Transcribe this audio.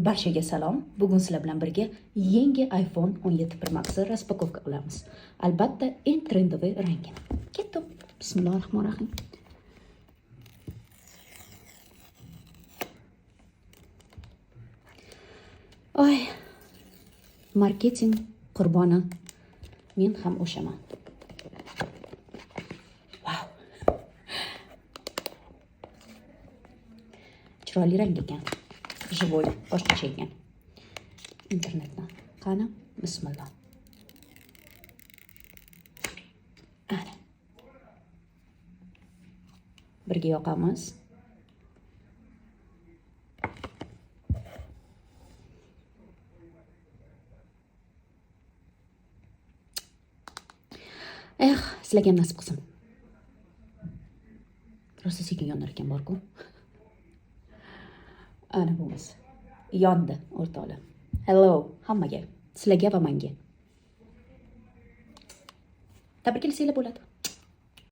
Barchaga salom. Bugun sizlar bilan birga yangi iPhone 17 Pro Max raspakovka qilamiz. Albatta, eng trendoviy rangi. Ketdik. Bismillahirrohmanirrohim. Oy, marketing qurboni. Men ham o'shaman. Wow. Chiroyli rang ekan. Живой, boshqacha ekan. Internetdan. Qani? Bismillah. Ana. Birga yoqamiz. Sizlarga nasib qilsin. Rosa sekin yonar ekan bor-ku. Ana bo'lmas. Yondi o'rtoqlar. Hello hammaga. Sizlarga va menga. Tabriklasanglar bo'ladi.